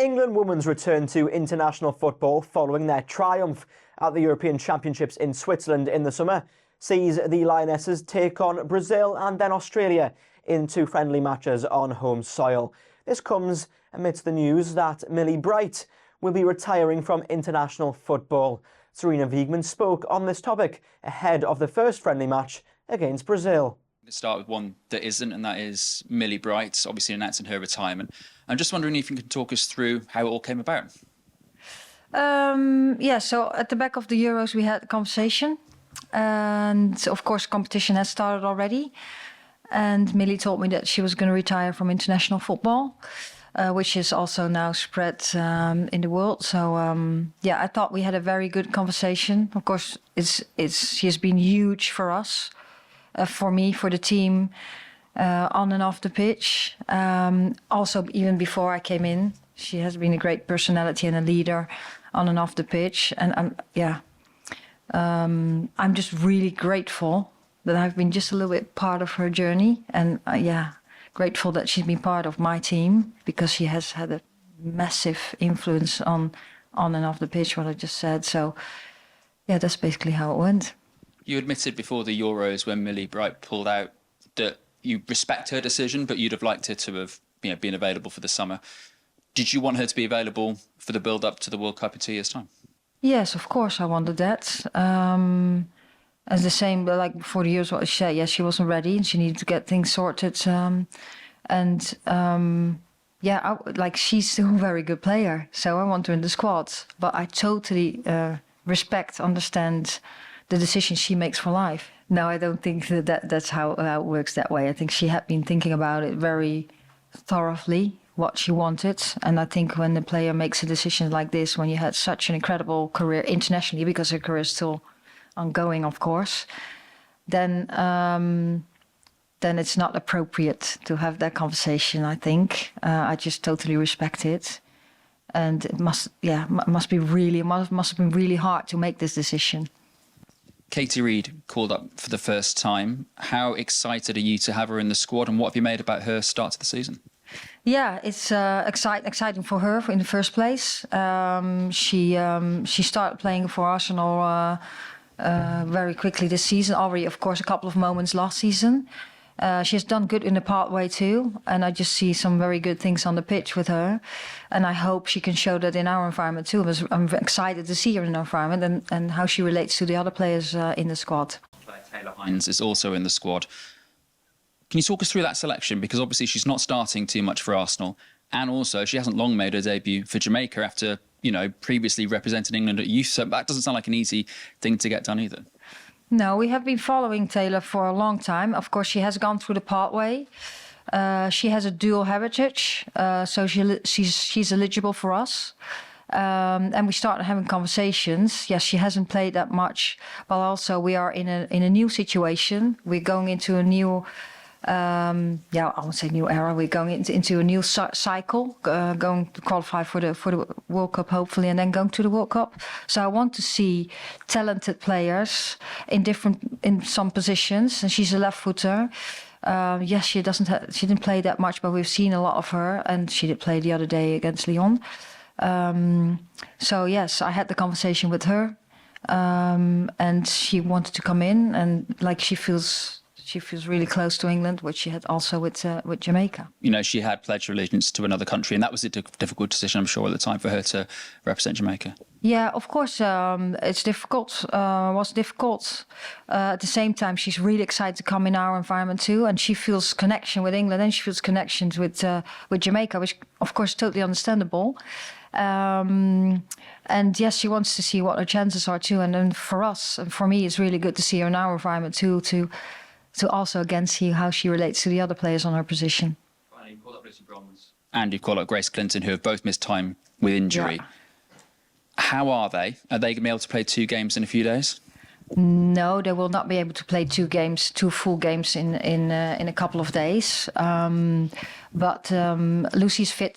England women's return to international football following their triumph at the European Championships in Switzerland in the summer sees the Lionesses take on Brazil and then Australia in two friendly matches on home soil. This comes amidst the news that Millie Bright will be retiring from international football. Sarina Wiegman spoke on this topic ahead of the first friendly match against Brazil. To start with one that isn't, and that is Millie Bright, obviously announcing her retirement. I'm just wondering if you can talk us through how it all came about. So at the back of the Euros we had a conversation, and of course competition has started already, and Millie told me that she was going to retire from international football, which is also now spread in the world. So I thought we had a very good conversation. Of course, she has been huge for us. For me, for the team, on and off the pitch. Also, even before I came in, she has been a great personality and a leader on and off the pitch. And I'm just really grateful that I've been just a little bit part of her journey. And grateful that she's been part of my team, because she has had a massive influence on and off the pitch, what I just said. So, that's basically how it went. You admitted before the Euros, when Millie Bright pulled out, that you respect her decision, but you'd have liked her to have been available for the summer. Did you want her to be available for the build-up to the World Cup in 2 years' time? Yes, of course I wanted that. As the same, like before the Euros, what she said, yes, she wasn't ready and she needed to get things sorted. She's still a very good player, so I want her in the squad. But I totally understand the decision she makes for life. No, I don't think that's how it works that way. I think she had been thinking about it very thoroughly, what she wanted. And I think when the player makes a decision like this, when you had such an incredible career internationally, because her career is still ongoing, of course, then it's not appropriate to have that conversation, I think. I just totally respect it. And it must have been really hard to make this decision. Katie Reid called up for the first time. How excited are you to have her in the squad, and what have you made about her start to the season? Yeah, it's exciting for her in the first place. She started playing for Arsenal very quickly this season. Already, of course, a couple of moments last season. She has done good in the pathway too, and I just see some very good things on the pitch with her. And I hope she can show that in our environment too. I'm excited to see her in our environment and how she relates to the other players in the squad. Taylor Hines is also in the squad. Can you talk us through that selection? Because obviously she's not starting too much for Arsenal, and also she hasn't long made her debut for Jamaica after, previously representing England at youth. So that doesn't sound like an easy thing to get done either. No, we have been following Taylor for a long time. Of course, she has gone through the pathway. She has a dual heritage, so she's eligible for us. And we started having conversations. Yes, she hasn't played that much, but also we are in a new situation. We're going into a new, I won't say new era. We're going into a new cycle, going to qualify for the World Cup hopefully, and then going to the World Cup. So I want to see talented players in some positions, and she's a left footer. Yes, she didn't play that much, but we've seen a lot of her, and she did play the other day against Lyon. So yes, I had the conversation with her, and she wanted to come in, and she feels really close to England, which she had also with Jamaica. She had pledged allegiance to another country, and that was a difficult decision, I'm sure, at the time for her to represent Jamaica. Yeah, of course, it's difficult. Was difficult. At the same time, she's really excited to come in our environment too, and she feels connection with England, and she feels connections with Jamaica, which of course is totally understandable. And yes, she wants to see what her chances are too. And then for us, and for me, it's really good to see her in our environment too, to also again see how she relates to the other players on her position. Finally, you called up Lucy Bronze and you called up Grace Clinton, who have both missed time with injury. Yeah. How are they? Are they going to be able to play 2 games in a few days? No, they will not be able to play 2 full games in a couple of days. But Lucy's fit.